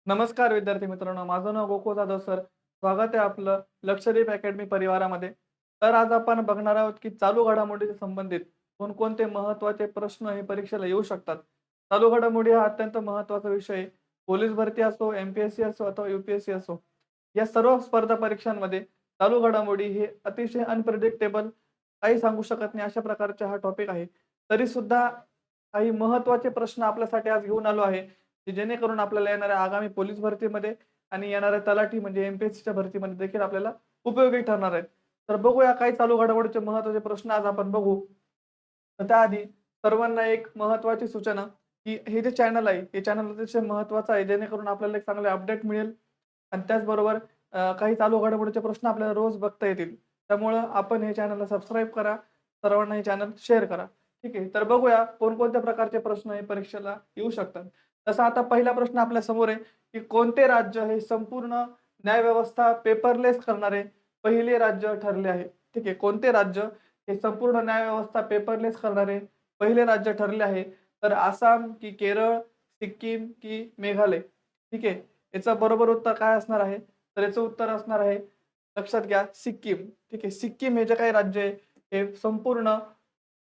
नमस्कार विद्यार्थी मित्रांनो, माझं नाव गोकुळ जाधव सर. स्वागत आहे आपलं लक्षद्वीप अकॅडमी परिवारामध्ये. तर आज आपण बघणार आहोत की चालू घडामोडीशी संबंधित कोणकोणते महत्त्वाचे प्रश्न हे परीक्षेला येऊ शकतात. चालू घडामोडी हा अत्यंत महत्त्वाचा विषय आहे. पोलीस भरती असो, एम-पी-एस-सी असो अथवा यू-पी-एस-सी असो, या सर्व स्पर्धा परीक्षांमध्ये चालू घडामोडी हे अतिशय अनप्रिडिक्टेबल, काही सांगू शकत नाही अशा प्रकारचा हा टॉपिक आहे. तरीसुद्धा काही महत्त्वाचे प्रश्न आपल्यासाठी आज घेऊन आलो आहे, की जेणेकरून आपल्याला येणाऱ्या आगामी पोलीस भरतीमध्ये आणि येणाऱ्या तलाठी म्हणजे एम-पी-एस-सीच्या भरतीमध्ये देखील आपल्याला उपयोगी ठरणार आहेत. तर बघूया काही चालू घडामोडीचे महत्त्वाचे प्रश्न आज आपण बघू. तर त्याआधी सर्वांना एक महत्त्वाची सूचना, की हे जे चॅनल आहे, हे चॅनल अतिशय महत्त्वाचं आहे, जेणेकरून आपल्याला एक चांगले अपडेट मिळेल आणि त्याचबरोबर काही चालू घडामोडीचे प्रश्न आपल्याला रोज बघता येतील. त्यामुळं आपण हे चॅनलला सबस्क्राईब करा, सर्वांना हे चॅनल शेअर करा. ठीक आहे. तर बघूया कोणकोणत्या प्रकारचे प्रश्न हे परीक्षेला येऊ शकतात. तसा आता पहिला प्रश्न आपल्या समोर आहे, की कोणते राज्य हे संपूर्ण न्यायव्यवस्था पेपरलेस करणारे पहिले राज्य ठरले आहे? ठीक आहे. कोणते राज्य हे संपूर्ण न्यायव्यवस्था पेपरलेस करणारे पहिले राज्य ठरले आहे? तर आसाम की केरळ, सिक्कीम की मेघालय? ठीक आहे. याचं बरोबर उत्तर काय असणार आहे? तर याचं उत्तर असणार आहे, लक्षात घ्या, सिक्कीम. ठीक आहे. सिक्कीम हे जे काही राज्य आहे, हे संपूर्ण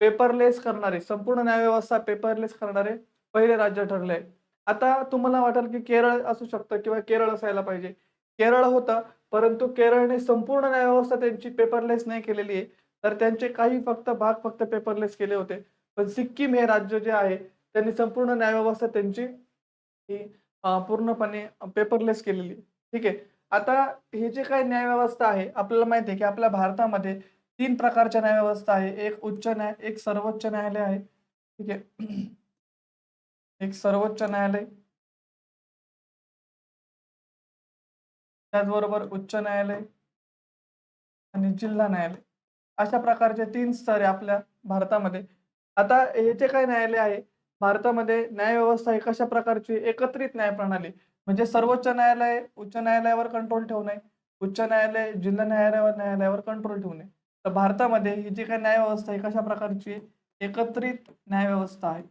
पेपरलेस करणारे, संपूर्ण न्यायव्यवस्था पेपरलेस करणारे पहिले राज्य ठरले आहे. आता तुम्हाला वाटेल की केरळ असू शकतं किंवा केरळ असायला पाहिजे. केरळ होतं, परंतु केरळने संपूर्ण न्यायव्यवस्था त्यांची पेपरलेस नाही केलेली आहे. तर त्यांचे काही भाग फक्त पेपरलेस केले होते. पण सिक्कीम हे राज्य जे आहे, त्यांनी संपूर्ण न्यायव्यवस्था त्यांची ही पूर्णपणे पेपरलेस केलेली आहे. ठीक आहे. आता हे जे काही न्यायव्यवस्था आहे, आपल्याला माहिती आहे की आपल्या भारतामध्ये 3 प्रकारच्या न्यायव्यवस्था आहे. एक सर्वोच्च न्यायालय आहे. ठीक आहे. एक सर्वोच्च न्यायालय, त्याचबरोबर उच्च न्यायालय आणि जिल्हा न्यायालय. अशा प्रकारचे 3 स्तर आहे आपल्या भारतामध्ये. आता हे जे काही न्यायालय आहे, भारतामध्ये न्यायव्यवस्था ही कशा प्रकारची एकत्रित न्यायप्रणाली, म्हणजे सर्वोच्च न्यायालय उच्च न्यायालयावर कंट्रोल ठेवणे, उच्च न्यायालय जिल्हा न्यायालयावर कंट्रोल ठेवणे. तर भारतामध्ये ही जी काही न्यायव्यवस्था आहे, कशा प्रकारची आहे? एकत्रित न्यायव्यवस्था आहे.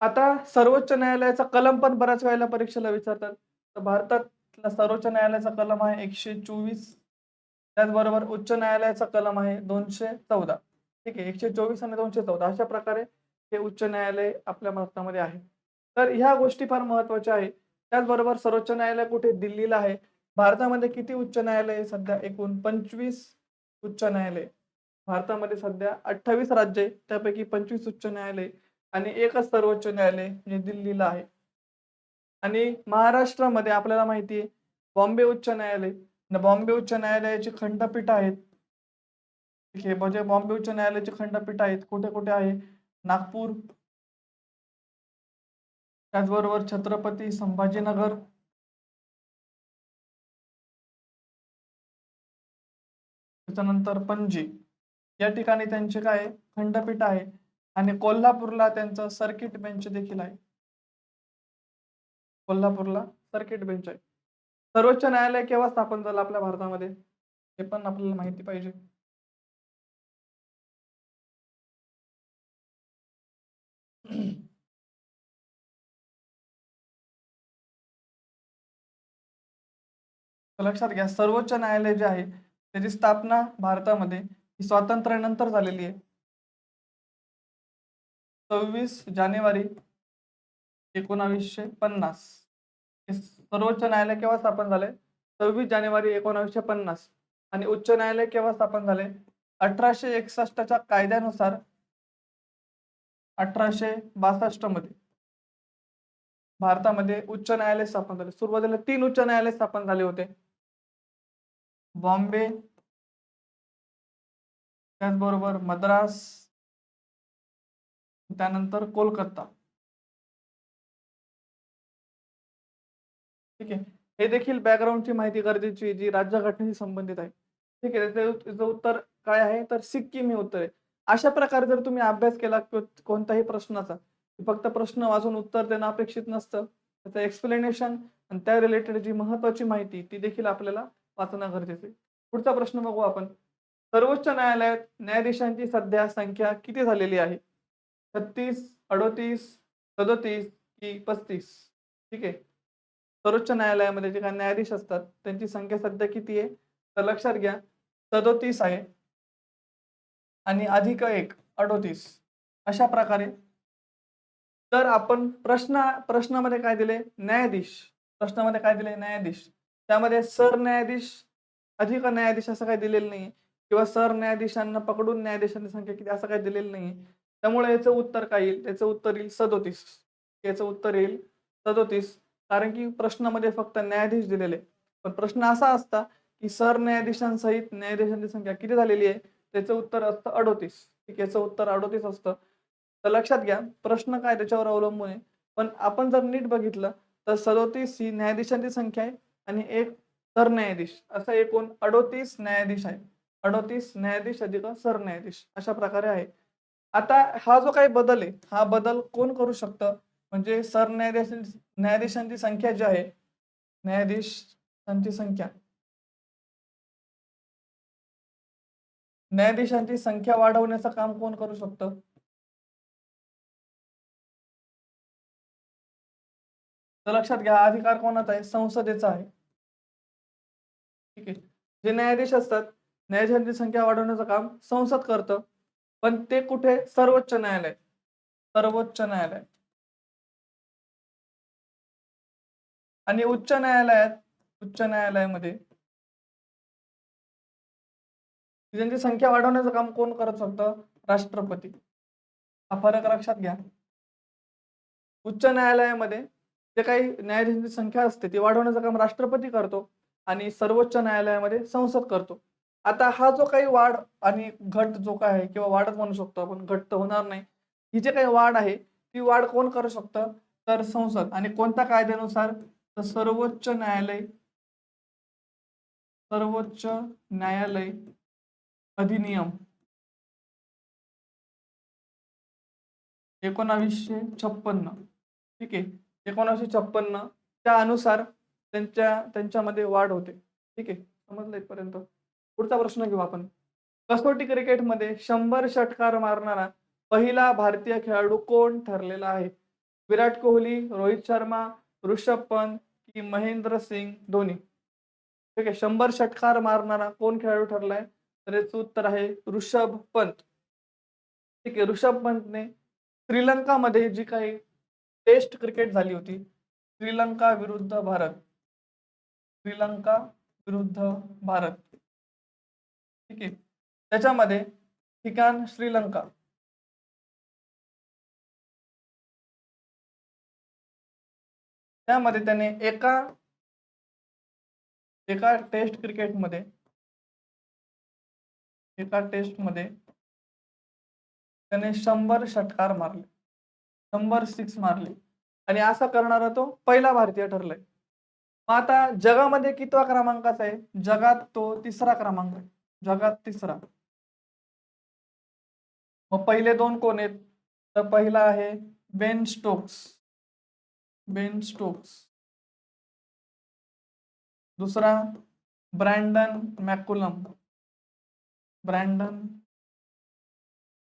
आता सर्वोच्च न्यायालयाचा कलम पण बऱ्याच वेळेला परीक्षेला विचारतात. तर भारतातला सर्वोच्च न्यायालयाचा कलम आहे 124. त्याचबरोबर उच्च न्यायालयाचा कलम आहे 214. ठीक आहे. 124 आणि 214 अशा प्रकारे हे उच्च न्यायालय आपल्या भारतामध्ये आहे. तर ह्या गोष्टी फार महत्त्वाच्या आहेत. त्याचबरोबर सर्वोच्च न्यायालय कुठे? दिल्लीला आहे. भारतामध्ये किती उच्च न्यायालय आहे सध्या? एकूण 25 उच्च न्यायालय. भारतामध्ये सध्या 28 राज्य आहेत. त्यापैकी 25 उच्च न्यायालय आणि एकच सर्वोच्च न्यायालय म्हणजे दिल्लीला आहे. आणि महाराष्ट्रामध्ये आपल्याला माहिती आहे बॉम्बे उच्च न्यायालय. बॉम्बे उच्च न्यायालयाची खंडपीठ आहेत. ठीक आहे. म्हणजे बॉम्बे उच्च न्यायालयाची खंडपीठ आहेत. कुठे-कुठे आहे? नागपूर, त्याचबरोबर छत्रपती संभाजीनगर, त्याच्यानंतर पणजी. या ठिकाणी त्यांचे काय आहे? खंडपीठ आहे आणि कोल्हापूरला त्यांचं सर्किट बेंच देखील आहे. कोल्हापूरला सर्किट बेंच आहे. सर्वोच्च न्यायालय केव्हा स्थापन झालं आपल्या भारतामध्ये? हे पण आपल्याला माहिती पाहिजे. तर लक्षात घ्या, सर्वोच्च न्यायालय जे आहे, त्याची स्थापना भारतामध्ये ही स्वातंत्र्यानंतर झालेली आहे. 26 जानेवारी 1950. हे सर्वोच्च न्यायालय केव्हा स्थापन झाले? 26 जानेवारी 1950. आणि उच्च न्यायालय केव्हा स्थापन झाले? 1861 च्या कायद्यानुसार 1862 मध्ये भारतामध्ये उच्च न्यायालय स्थापन झाले. सुरुवातीला 3 उच्च न्यायालय स्थापन झाले होते. बॉम्बे, त्याचबरोबर मद्रास, त्यानंतर कोलकाता. ठीक आहे. हे देखील बॅकग्राऊंडची माहिती गरजेची आहे, जी राज्यघटनेशी संबंधित आहे. ठीक आहे. त्याचं उत्तर काय आहे? तर सिक्कीम हे उत्तर आहे. अशा प्रकारे जर तुम्ही अभ्यास केला कोणत्याही प्रश्नाचा, फक्त प्रश्न वाचून उत्तर देणं अपेक्षित नसतं. त्याचं एक्सप्लेनेशन आणि त्या रिलेटेड जी महत्त्वाची माहिती ती देखील आपल्याला वाचणं गरजेचं आहे. पुढचा प्रश्न बघू आपण. सर्वोच्च न्यायालयात न्यायाधीशांची सध्या संख्या किती झालेली आहे? 36, 38, 37 की 35? ठीक आहे. सर्वोच्च न्यायालयामध्ये जे काही न्यायाधीश असतात त्यांची संख्या सध्या किती आहे? तर लक्षात घ्या 37 आहे आणि अधिक 1 38 अशा प्रकारे. तर आपण प्रश्नामध्ये काय दिले? न्यायाधीश. प्रश्नामध्ये काय दिले? न्यायाधीश. त्यामध्ये सरन्यायाधीश, अधिक न्यायाधीश असं काही दिलेलं नाहीये किंवा सरन्यायाधीशांना पकडून न्यायाधीशांची संख्या किती असं काही दिलेलं नाहीये. त्यामुळे याचं उत्तर काय येईल? त्याचं उत्तर येईल 37. याचं उत्तर येईल 37 कारण की प्रश्नामध्ये फक्त न्यायाधीश दिलेले. पण प्रश्न असा असता की सरन्यायाधीशांसहित न्यायाधीशांची संख्या किती झालेली आहे? त्याचं उत्तर असतं 38. ठीक आहे. याचं उत्तर 38 असतं. तर लक्षात घ्या प्रश्न काय त्याच्यावर अवलंबून आहे. पण आपण जर नीट बघितलं तर 37 ही न्यायाधीशांची संख्या आहे आणि एक सरन्यायाधीश असं एकूण 38 न्यायाधीश आहेत. 38 न्यायाधीश अधिक सरन्यायाधीश अशा प्रकारे आहे. आता हा जो काही बदल आहे, हा बदल कोण करू शकतं? म्हणजे न्यायाधीशांची संख्या जी आहे, न्यायाधीशांची संख्या न्यायाधीशांची संख्या वाढवण्याचं काम कोण करू शकतं? तर लक्षात घ्या हा अधिकार कोणाचा आहे? संसदेचा आहे. ठीक आहे. जे न्यायाधीश असतात, न्यायाधीशांची संख्या वाढवण्याचं काम संसद करतं. पण ते कुठे? सर्वोच्च न्यायालय. सर्वोच्च न्यायालय. आणि उच्च न्यायालयामध्ये त्यांची संख्या वाढवण्याचं काम कोण करत शकतं? राष्ट्रपती. हा फरक लक्षात घ्या. उच्च न्यायालयामध्ये जे काही न्यायाधीशांची संख्या असते ती वाढवण्याचं काम राष्ट्रपती करतो आणि सर्वोच्च न्यायालयामध्ये संसद करतो. आता हा जो काही वाढ आणि घट जो काय आहे किंवा वाढच म्हणू शकतो आपण, घट तर होणार नाही. ही जी काही वाढ आहे, ती वाढ कोण करू शकतं? तर संसद. आणि कोणत्या कायद्यानुसार? तर सर्वोच्च न्यायालय अधिनियम 1956. ठीक आहे. 1956 त्यानुसार त्यांच्यामध्ये वाढ होते. ठीक आहे. समजलं इथपर्यंत? पुढचा प्रश्न घेऊ आपण. कसोटी क्रिकेटमध्ये 100 षटकार मारणारा पहिला भारतीय खेळाडू कोण ठरलेला आहे? विराट कोहली, रोहित शर्मा, ऋषभ पंत की महेंद्रसिंग धोनी? ठीक आहे. 100 षटकार मारणारा कोण खेळाडू ठरलाय? तर याचं उत्तर आहे ऋषभ पंत. ठीक आहे. ऋषभ पंतने श्रीलंकामध्ये जी काही टेस्ट क्रिकेट झाली होती, श्रीलंका विरुद्ध भारत. श्रीलंका विरुद्ध भारत. ठीक आहे. त्याच्यामध्ये ठिकाण श्रीलंका. त्यामध्ये त्याने एका टेस्टमध्ये त्याने 100 षटकार मारले. 100 सिक्स मारले आणि असा करणारा तो पहिला भारतीय ठरलाय. मग आता जगामध्ये कितवा क्रमांकाचा आहे? जगात तो 3रा क्रमांक आहे. जगात 3रा. मग पहिले 2 कोण आहेत? तर पहिला आहे बेन स्टोक्स. दुसरा ब्रँडन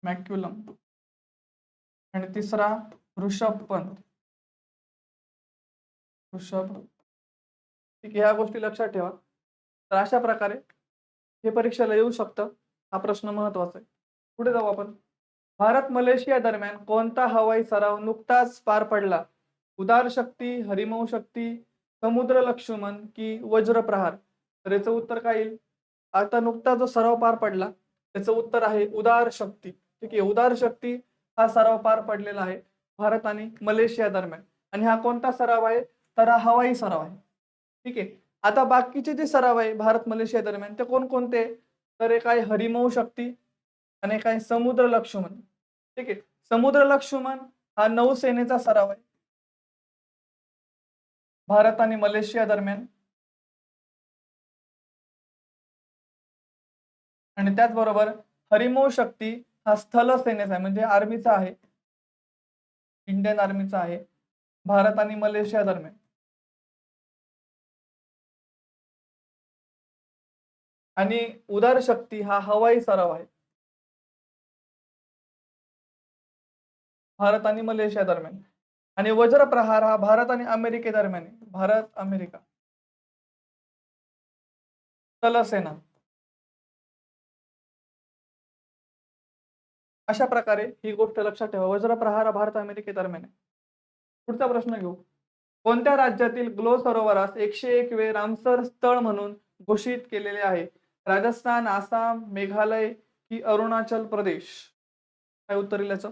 मॅक्युलम आणि तिसरा ऋषभ पंत. ठीक आहे. ह्या गोष्टी लक्षात ठेवा. तर अशा प्रकारे हे परीक्षेला येऊ शकतं. हा प्रश्न महत्वाचा आहे. पुढे जाऊ आपण. भारत मलेशिया दरम्यान कोणता हवाई सराव नुकताच पार पडला? उदार शक्ती, हरिमऊ शक्ती, समुद्र लक्ष्मण की वज्रप्रहार? तर याचं उत्तर काय येईल? आता नुकता जो सराव पार पडला त्याचं उत्तर आहे उदार शक्ती. ठीक आहे. उदार शक्ती हा सराव पार पडलेला आहे भारत आणि मलेशिया दरम्यान. आणि हा कोणता सराव आहे? तर हा हवाई सराव आहे. ठीक आहे. आता बाकीचे जे सराव आहे भारत मलेशिया दरम्यान ते कोणकोणते? तर एक आहे हरिमऊ शक्ती आणि एक आहे समुद्र लक्ष्मण. ठीक आहे. समुद्र लक्ष्मण हा नौसेनेचा सराव आहे भारत आणि मलेशिया दरम्यान. आणि त्याचबरोबर हरिमऊ शक्ती हा स्थल सेनेचा आहे म्हणजे आर्मीचा आहे. इंडियन आर्मीचा आहे भारत आणि मलेशिया दरम्यान. आणि उदार शक्ती हा हवाई सराव आहे भारत आणि मलेशिया दरम्यान. आणि वज्र प्रहार हा भारत आणि अमेरिकेदरम्यान आहे. भारत अमेरिका स्थलसेना. अशा प्रकारे ही गोष्ट लक्षात ठेवा. वज्र प्रहार हा भारत अमेरिकेदरम्यान आहे. पुढचा प्रश्न घेऊ. कोणत्या राज्यातील ग्लो सरोवरास 101 वेळ रामसर स्थळ म्हणून घोषित केलेले आहे? राजस्थान, आसाम, मेघालय की अरुणाचल प्रदेश? काय उत्तर येईल याचं?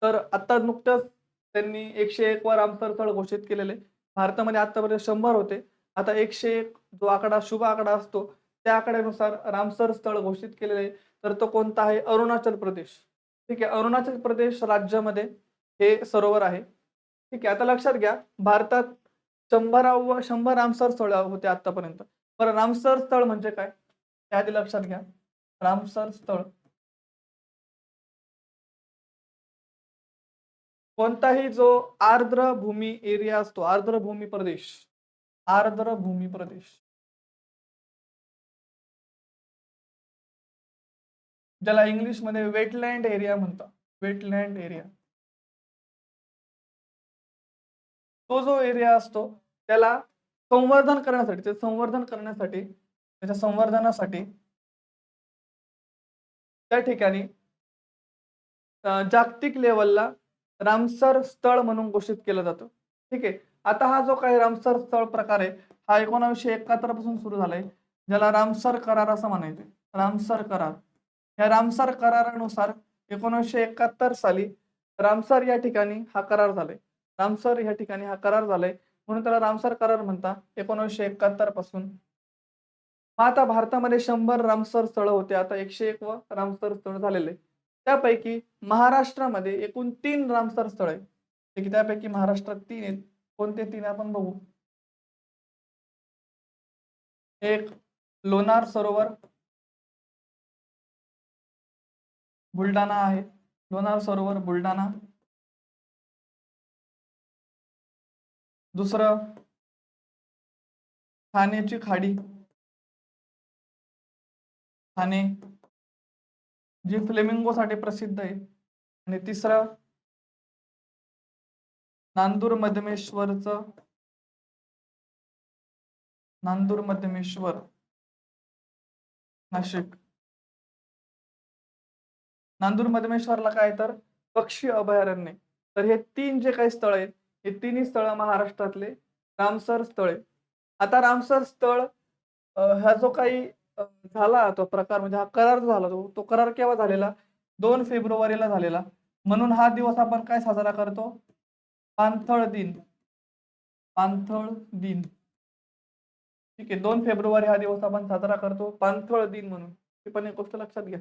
तर आता नुकतंच त्यांनी 101 वा रामसर स्थळ घोषित केलेले. भारतामध्ये आतापर्यंत 100 होते. आता 101 जो आकडा शुभ आकडा असतो, त्या आकड्यानुसार रामसर स्थळ घोषित केलेले आहे. तर तो कोणता आहे? अरुणाचल प्रदेश. ठीक आहे. अरुणाचल प्रदेश राज्यामध्ये हे सरोवर आहे. ठीक आहे. आता लक्षात घ्या, भारतात 100 रामसर स्थळ होते आतापर्यंत. बरं, रामसर स्थळ म्हणजे काय? हे आधी लक्षात घ्या. रामसर स्थळ कोणताही जो आर्द्र भूमी एरिया असतो, आर्द्र भूमी प्रदेश, आर्द्र भूमी प्रदेश, ज्याला इंग्लिशमध्ये वेटलँड एरिया म्हणतात. Wetland area. तो जो एरिया असतो त्याला त्याच्या संवर्धनासाठी त्या ठिकाणी जागतिक लेवलला रामसर स्थळ म्हणून घोषित केलं जातं. ठीक आहे. आता हा जो काही रामसर स्थळ प्रकार आहे, हा 1971 पासून सुरू झालाय, ज्याला रामसर करार असं म्हणायचं. रामसर करार. या रामसर करारानुसार 1971 साली रामसर या ठिकाणी हा करार झालाय. रामसर या ठिकाणी हा करार झालाय, म्हणून त्याला रामसर करार म्हणतात 1971 पासून. मग आता भारतामध्ये 100 रामसर स्थळ होते. आता 101 व रामसर स्थळ झालेले. त्यापैकी महाराष्ट्रामध्ये एकूण 3 रामसर स्थळ आहेत. ठीक आहे. त्यापैकी महाराष्ट्रात 3 आहेत. कोणते 3 आपण बघू. एक लोणार सरोवर बुलढाणा आहे. लोणार सरोवर बुलढाणा. दुसरं ठाण्याची खाडी, ठाणे, जी फ्लेमिंगोसाठी प्रसिद्ध आहे. आणि तिसरं नांदूर मधमेश्वरचं, नांदूर मधमेश्वर, नाशिक. नांदूर मधमेश्वरला काय तर पक्षी अभयारण्य. तर हे 3 जे काही स्थळ आहेत, हे तिन्ही स्थळ महाराष्ट्रातले रामसर स्थळ आहेत. आता रामसर स्थळ हा जो काही झाला तो प्रकार, म्हणजे हा करार झाला, तो करार केव्हा झालेला? 2 फेब्रुवारीला झालेला. म्हणून हा दिवस आपण काय साजरा करतो? पाणथळ दिन. पाणथळ दिन. ठीक आहे. 2 फेब्रुवारी हा दिवस आपण साजरा करतो पाणथळ दिन म्हणून. ही पण एक गोष्ट लक्षात घ्या.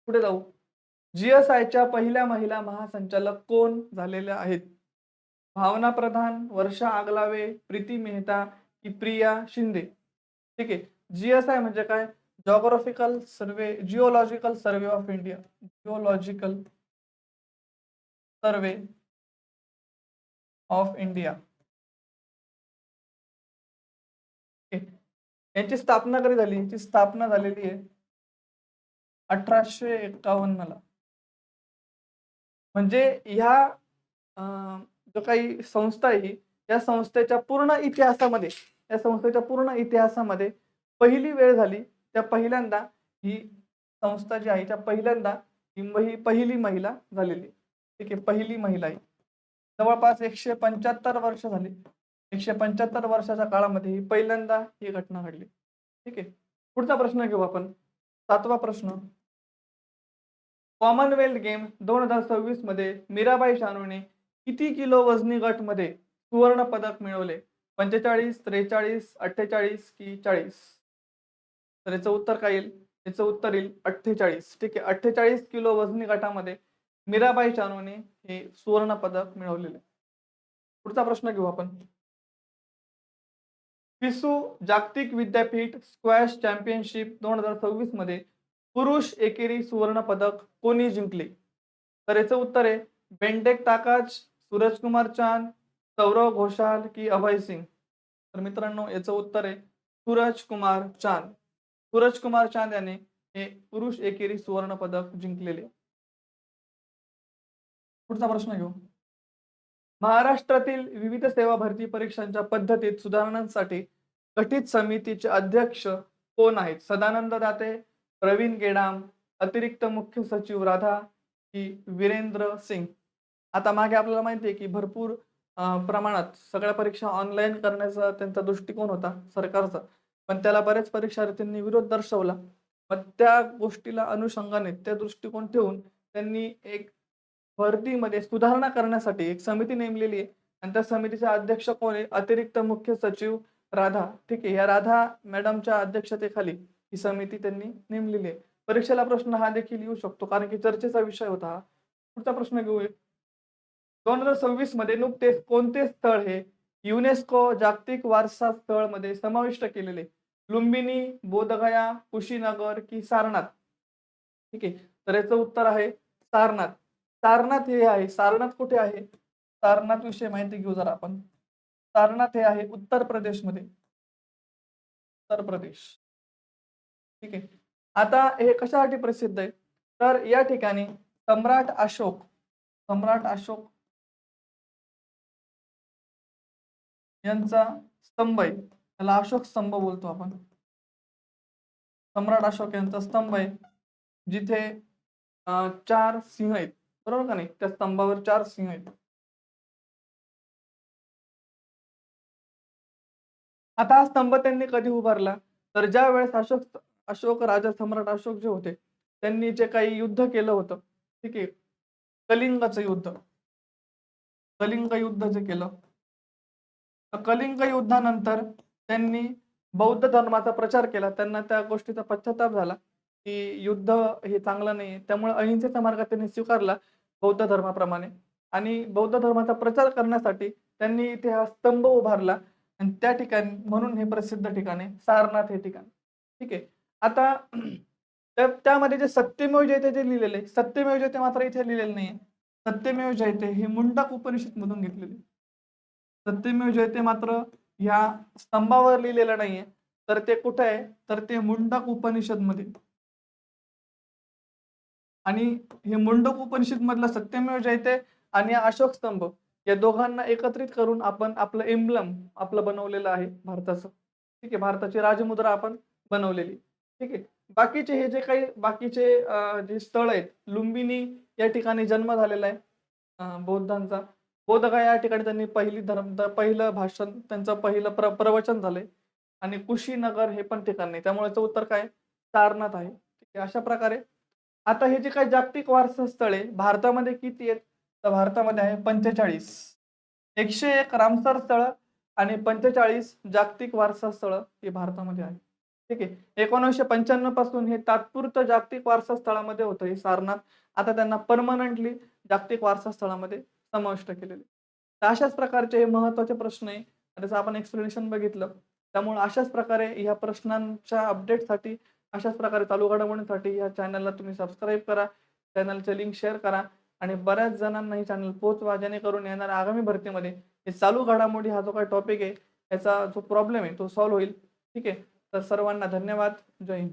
पुढे जाऊ. जीएसआयच्या पहिल्या महिला महासंचालक कोण झालेल्या आहेत? भावना प्रधान, वर्षा आगलावे, प्रीती मेहता की प्रिया शिंदे? ठीक आहे. जीएसआय म्हणजे काय? Geological survey of India. Geological survey of India. यांची स्थापना कधी झाली? यांची स्थापना झालेली आहे 1851 ला. म्हणजे ह्या जो काही संस्था आहे ही, या संस्थेच्या पूर्ण इतिहासामध्ये पहिली वेळ झाली, त्या पहिल्यांदा ही संस्था जी आहे, त्या पहिल्यांदा ही पहिली महिला झालेली. ठीक आहे. पहिली महिला आहे. जवळपास 175 वर्ष झाली. 175 वर्षाच्या काळामध्ये ही पहिल्यांदा ही घटना घडली. ठीक आहे. पुढचा प्रश्न घेऊ आपण. 7वा प्रश्न. कॉमनवेल्थ गेम 2026 मध्ये मीराबाई चानूने किती किलो वजनी गट मध्ये सुवर्ण पदक मिळवले? 45, 43, 48 की 40? तर याचं उत्तर काय येईल? याचं उत्तर येईल 48. ठीक आहे. 48 किलो वजनी गटामध्ये मीराबाई चानूने हे सुवर्ण पदक मिळवलेले. पुढचा प्रश्न घेऊ आपण. फिसू जागतिक विद्यापीठ स्क्वॅश चॅम्पियनशिप 2026 मध्ये पुरुष एकेरी सुवर्ण पदक कोणी जिंकले? तर याचं उत्तर आहे बेंटेक ताकाच, सूरजकुमार चांद, सौरव घोषाल की अभय सिंग? तर मित्रांनो, याचं उत्तर आहे सूरजकुमार चांद. सूरजकुमार चांद याने हे पुरुष एकेरी सुवर्ण पदक जिंकलेले. पुढचा प्रश्न घेऊ. महाराष्ट्रातील विविध सेवा भरती परीक्षांच्या पद्धतीत सुधारणांसाठी गठीत समितीचे अध्यक्ष कोण आहेत? सदानंद दाते, प्रवीण गेडाम, अतिरिक्त मुख्य सचिव राधा की वीरेंद्र सिंग? आता मागे आपल्याला माहिती आहे की भरपूर प्रमाणात सगळ्या परीक्षा ऑनलाईन करण्याचा त्यांचा दृष्टिकोन होता सरकारचा. पण त्याला बऱ्याच परीक्षार्थींनी विरोध दर्शवला. मग त्या गोष्टीला अनुषंगाने त्या दृष्टिकोन ठेवून त्यांनी एक भरतीमध्ये सुधारणा करण्यासाठी एक समिती नेमलेली आहे आणि त्या समितीचे अध्यक्ष कोण आहे? अतिरिक्त मुख्य सचिव राधा. ठीक आहे. या राधा मॅडमच्या अध्यक्षतेखाली ही समिती त्यांनी नेमलेली आहे. परीक्षेला प्रश्न हा देखील येऊ शकतो कारण की चर्चेचा विषय होता हा. पुढचा प्रश्न घेऊया. 2026 मध्ये नुकतेच कोणते स्थळ हे युनेस्को जागतिक वारसा स्थळ मध्ये समाविष्ट केलेले? लुंबिनी, बोधगया, कुशीनगर की सारनाथ? ठीक आहे. तर याचं उत्तर आहे सारनाथ. सारनाथ हे आहे. सारनाथ कुठे आहे? सारनाथ विषयी माहिती घेऊ जरा आपण. सारनाथ हे आहे उत्तर प्रदेशमध्ये. उत्तर प्रदेश. ठीक आहे. आता हे कशासाठी प्रसिद्ध आहे? तर या ठिकाणी सम्राट अशोक यांचा स्तंभ आहे. त्याला अशोक स्तंभ बोलतो आपण. सम्राट अशोक यांचा स्तंभ आहे जिथे 4 सिंह आहेत. बरोबर का नाही? त्या स्तंभावर 4 सिंह आहेत. आता हा स्तंभ त्यांनी कधी उभारला? तर ज्या वेळेस अशोक राजा सम्राट अशोक जे होते त्यांनी जे काही युद्ध केलं होतं, ठीक आहे, कलिंगचं युद्ध. कलिंग युद्ध जे केलं, कलिंग युद्धानंतर त्यांनी बौद्ध धर्माचा प्रचार केला. त्यांना त्या गोष्टीचा पश्चाताप झाला की युद्ध हे चांगलं नाही. त्यामुळे अहिंसेचा मार्ग त्यांनी स्वीकारला बौद्ध धर्माप्रमाणे आणि बौद्ध धर्माचा प्रचार करण्यासाठी त्यांनी इथे हा स्तंभ उभारला आणि त्या ठिकाणी म्हणून हे प्रसिद्ध ठिकाण आहे सारनाथ हे ठिकाण. ठीक आहे. आता त्यामध्ये जे सत्यमेव जयते जे लिहिलेले, सत्यमेव जयते मात्र इथे लिहिलेलं नाहीये. सत्यमेव जयते हे मुंडक उपनिषद मधून घेतलेले. सत्यमेव जयते मात्र ह्या स्तंभावर लिहिलेलं नाहीये. तर ते कुठे आहे? तर ते मुंडक उपनिषद मध्ये. आणि हे मुंडक उपनिषद मधला सत्यमेव जयते आणि अशोक स्तंभ या दोघांना एकत्रित करून आपण आपलं एम्ब्लम आपलं बनवलेलं आहे भारताचं. ठीक आहे. भारताची राजमुद्रा आपण बनवलेली. ठीक आहे. बाकीचे हे जे काही बाकीचे जे स्थळ आहेत, लुंबिनी या ठिकाणी जन्म झालेला आहे बौद्धांचा. बोधगया या ठिकाणी त्यांनी पहिलं भाषण त्यांचं पहिलं प्रवचन झालंय आणि कुशीनगर हे पण ठिकाण नाही. त्यामुळे याचं उत्तर काय? सारनाथ आहे. ठीक आहे. अशा प्रकारे आता हे जे काही जागतिक वारसा स्थळे भारतामध्ये किती आहेत? तर भारतामध्ये आहे 45. 101 रामसर स्थळ आणि 45 जागतिक वारसा स्थळ हे भारतामध्ये आहे. ठीक आहे. 1995 पासून हे तात्पुरतं जागतिक वारसा स्थळामध्ये होतं हे सारनाथ. आता त्यांना परमनंटली जागतिक वारसा स्थळामध्ये समाविष्ट केलेले. तर अशाच प्रकारचे हे महत्त्वाचे प्रश्न आहे. त्याचं आपण एक्सप्लेनेशन बघितलं. त्यामुळे अशाच प्रकारे ह्या प्रश्नांच्या अपडेटसाठी अशाच प्रकारे चालू घडामोडींसाठी या चॅनलला तुम्ही सबस्क्राईब करा. चॅनलचे लिंक शेअर करा आणि बऱ्याच जणांना ही चॅनल पोहोचवा जेणेकरून येणाऱ्या आगामी भरतीमध्ये हे चालू घडामोडी हा जो काही टॉपिक आहे याचा जो प्रॉब्लेम आहे तो सॉल्व्ह होईल. ठीक आहे. तर सर्वांना धन्यवाद. जय हिंद.